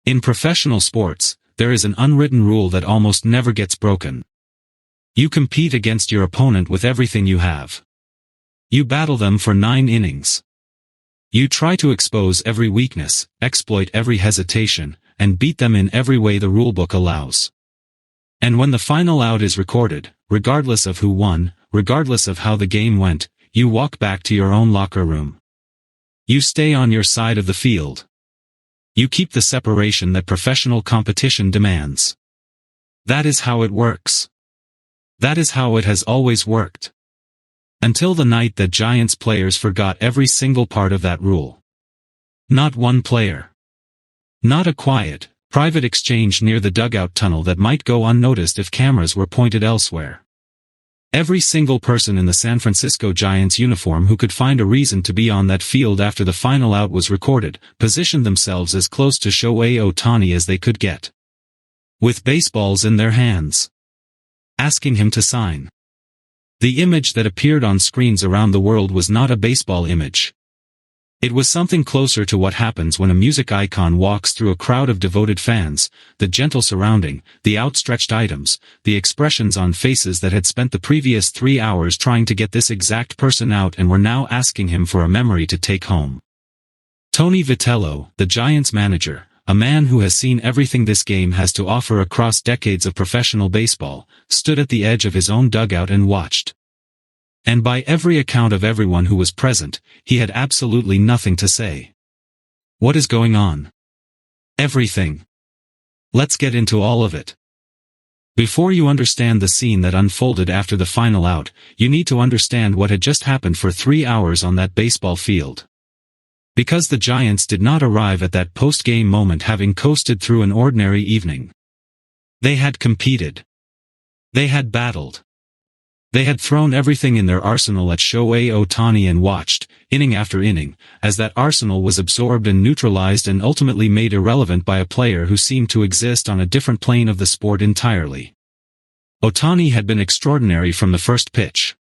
In professional sports, there is an unwritten rule that almost never gets broken. You compete against your opponent with everything you have. You battle them for 9 innings. You try to expose every weakness, exploit every hesitation, and beat them in every way the rulebook allows. And when the final out is recorded, regardless of who won, regardless of how the game went, you walk back to your own locker room. You stay on your side of the field. You keep the separation that professional competition demands. That is how it works. That is how it has always worked. Until the night that Giants players forgot every single part of that rule. Not one player. Not a quiet, private exchange near the dugout tunnel that might go unnoticed if cameras were pointed elsewhere. Every single person in the San Francisco Giants uniform who could find a reason to be on that field after the final out was recorded, positioned themselves as close to Shohei Ohtani as they could get. With baseballs in their hands. Asking him to sign. The image that appeared on screens around the world was not a baseball image. It was something closer to what happens when a music icon walks through a crowd of devoted fans, the gentle surrounding, the outstretched items, the expressions on faces that had spent the previous 3 hours trying to get this exact person out and were now asking him for a memory to take home. Tony Vitello, the Giants manager, a man who has seen everything this game has to offer across decades of professional baseball, stood at the edge of his own dugout and watched. And by every account of everyone who was present, he had absolutely nothing to say. What is going on? Everything. Let's get into all of it. Before you understand the scene that unfolded after the final out, you need to understand what had just happened for 3 hours on that baseball field. Because the Giants did not arrive at that post-game moment having coasted through an ordinary evening. They had competed. They had battled. They had thrown everything in their arsenal at Shohei Ohtani and watched, inning after inning, as that arsenal was absorbed and neutralized and ultimately made irrelevant by a player who seemed to exist on a different plane of the sport entirely. Ohtani had been extraordinary from the first pitch.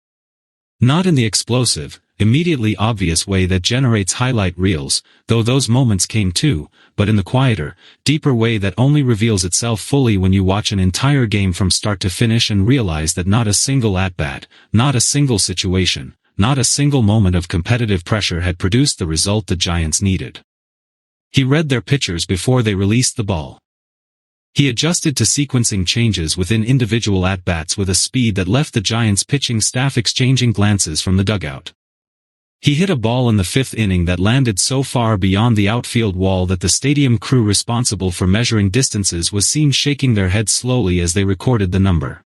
Not in the explosive, immediately obvious way that generates highlight reels, though those moments came too, but in the quieter, deeper way that only reveals itself fully when you watch an entire game from start to finish and realize that not a single at-bat, not a single situation, not a single moment of competitive pressure had produced the result the Giants needed. He read their pitchers before they released the ball. He adjusted to sequencing changes within individual at-bats with a speed that left the Giants pitching staff exchanging glances from the dugout. He hit a ball in the 5th inning that landed so far beyond the outfield wall that the stadium crew responsible for measuring distances was seen shaking their heads slowly as they recorded the number.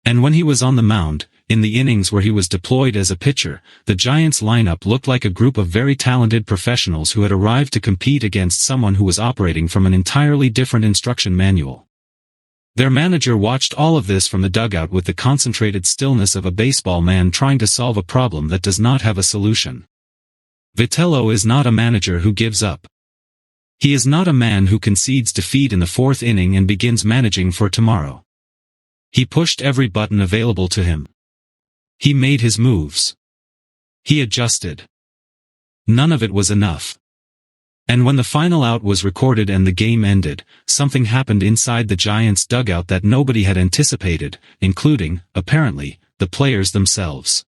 And when he was on the mound, in the innings where he was deployed as a pitcher, the Giants lineup looked like a group of very talented professionals who had arrived to compete against someone who was operating from an entirely different instruction manual. Their manager watched all of this from the dugout with the concentrated stillness of a baseball man trying to solve a problem that does not have a solution. Vitello is not a manager who gives up. He is not a man who concedes defeat in the 4th inning and begins managing for tomorrow. He pushed every button available to him. He made his moves. He adjusted. None of it was enough. And when the final out was recorded and the game ended, something happened inside the Giants' dugout that nobody had anticipated, including, apparently, the players themselves.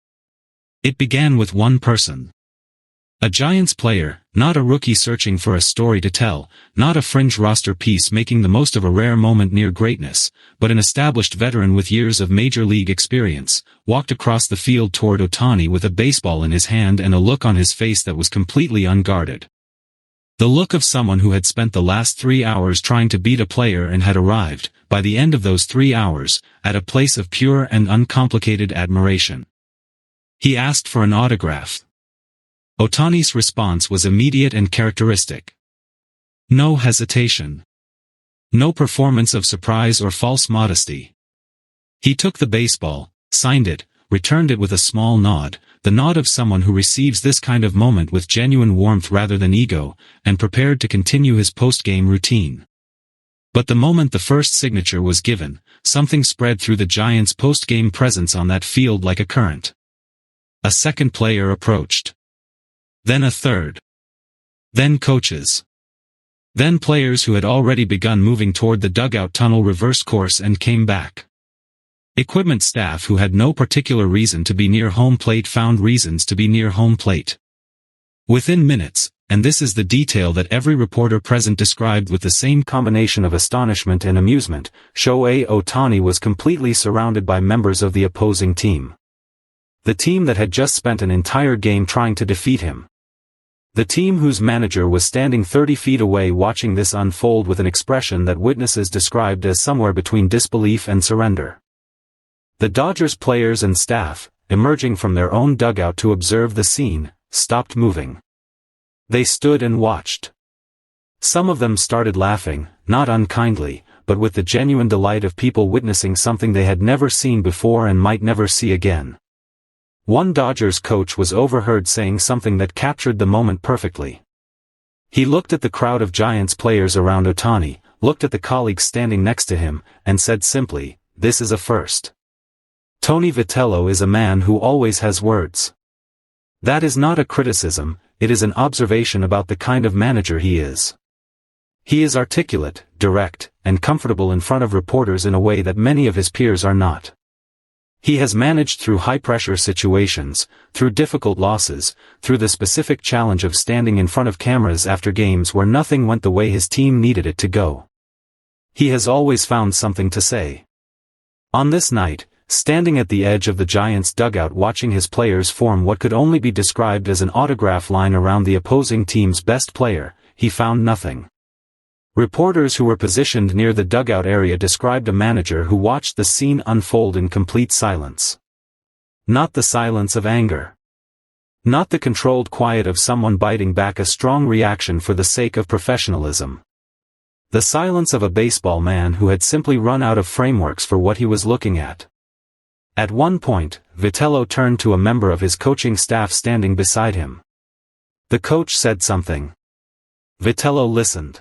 It began with one person. A Giants player, not a rookie searching for a story to tell, not a fringe roster piece making the most of a rare moment near greatness, but an established veteran with years of major league experience, walked across the field toward Ohtani with a baseball in his hand and a look on his face that was completely unguarded. The look of someone who had spent the last 3 hours trying to beat a player and had arrived, by the end of those 3 hours, at a place of pure and uncomplicated admiration. He asked for an autograph. Ohtani's response was immediate and characteristic. No hesitation. No performance of surprise or false modesty. He took the baseball, signed it, returned it with a small nod, the nod of someone who receives this kind of moment with genuine warmth rather than ego, and prepared to continue his post-game routine. But the moment the first signature was given, something spread through the Giants' post-game presence on that field like a current. A second player approached. Then a third. Then coaches. Then players who had already begun moving toward the dugout tunnel reversed course and came back. Equipment staff who had no particular reason to be near home plate found reasons to be near home plate. Within minutes, and this is the detail that every reporter present described with the same combination of astonishment and amusement, Shohei Ohtani was completely surrounded by members of the opposing team. The team that had just spent an entire game trying to defeat him. The team whose manager was standing 30 feet away watching this unfold with an expression that witnesses described as somewhere between disbelief and surrender. The Dodgers players and staff, emerging from their own dugout to observe the scene, stopped moving. They stood and watched. Some of them started laughing, not unkindly, but with the genuine delight of people witnessing something they had never seen before and might never see again. One Dodgers coach was overheard saying something that captured the moment perfectly. He looked at the crowd of Giants players around Ohtani, looked at the colleagues standing next to him, and said simply, "This is a first. Tony Vitello is a man who always has words." That is not a criticism, it is an observation about the kind of manager he is. He is articulate, direct, and comfortable in front of reporters in a way that many of his peers are not. He has managed through high-pressure situations, through difficult losses, through the specific challenge of standing in front of cameras after games where nothing went the way his team needed it to go. He has always found something to say. On this night, standing at the edge of the Giants' dugout watching his players form what could only be described as an autograph line around the opposing team's best player, he found nothing. Reporters who were positioned near the dugout area described a manager who watched the scene unfold in complete silence. Not the silence of anger. Not the controlled quiet of someone biting back a strong reaction for the sake of professionalism. The silence of a baseball man who had simply run out of frameworks for what he was looking at. At one point, Vitello turned to a member of his coaching staff standing beside him. The coach said something. Vitello listened.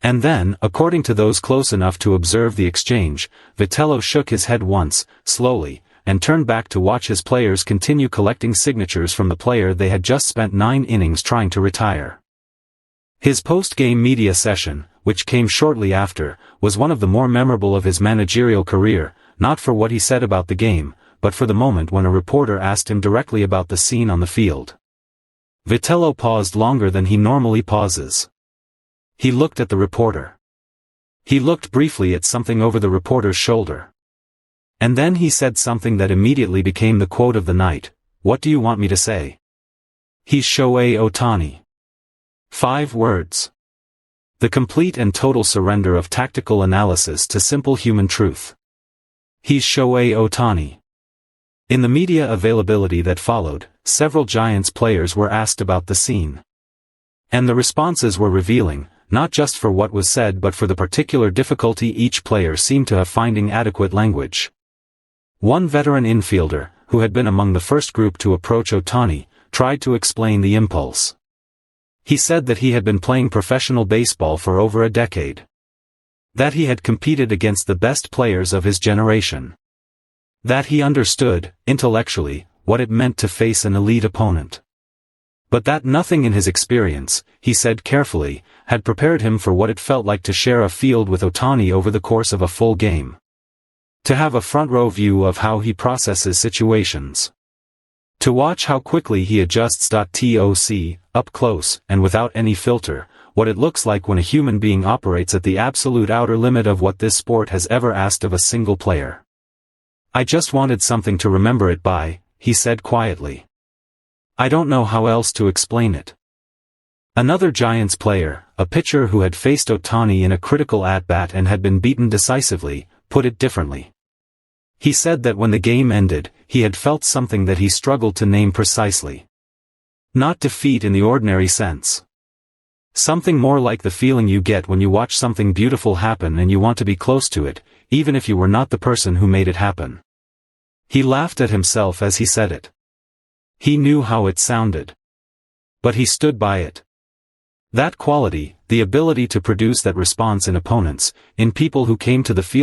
And then, according to those close enough to observe the exchange, Vitello shook his head once, slowly, and turned back to watch his players continue collecting signatures from the player they had just spent 9 innings trying to retire. His post-game media session, which came shortly after, was one of the more memorable of his managerial career, not for what he said about the game, but for the moment when a reporter asked him directly about the scene on the field. Vitello paused longer than he normally pauses. He looked at the reporter. He looked briefly at something over the reporter's shoulder. And then he said something that immediately became the quote of the night, "What do you want me to say?" "He's Shohei Ohtani." 5 words. The complete and total surrender of tactical analysis to simple human truth. He's Shohei Ohtani. In the media availability that followed, several Giants players were asked about the scene. And the responses were revealing, not just for what was said but for the particular difficulty each player seemed to have finding adequate language. One veteran infielder, who had been among the first group to approach Ohtani, tried to explain the impulse. He said that he had been playing professional baseball for over a decade. That he had competed against the best players of his generation. That he understood, intellectually, what it meant to face an elite opponent. But that nothing in his experience, he said carefully, had prepared him for what it felt like to share a field with Ohtani over the course of a full game. To have a front-row view of how he processes situations. To watch how quickly he adjusts. Toc, up close, and without any filter, what it looks like when a human being operates at the absolute outer limit of what this sport has ever asked of a single player. "I just wanted something to remember it by," he said quietly. "I don't know how else to explain it." Another Giants player, a pitcher who had faced Ohtani in a critical at-bat and had been beaten decisively, put it differently. He said that when the game ended, he had felt something that he struggled to name precisely. Not defeat in the ordinary sense. Something more like the feeling you get when you watch something beautiful happen and you want to be close to it, even if you were not the person who made it happen. He laughed at himself as he said it. He knew how it sounded. But he stood by it. That quality, the ability to produce that response in opponents, in people who came to the field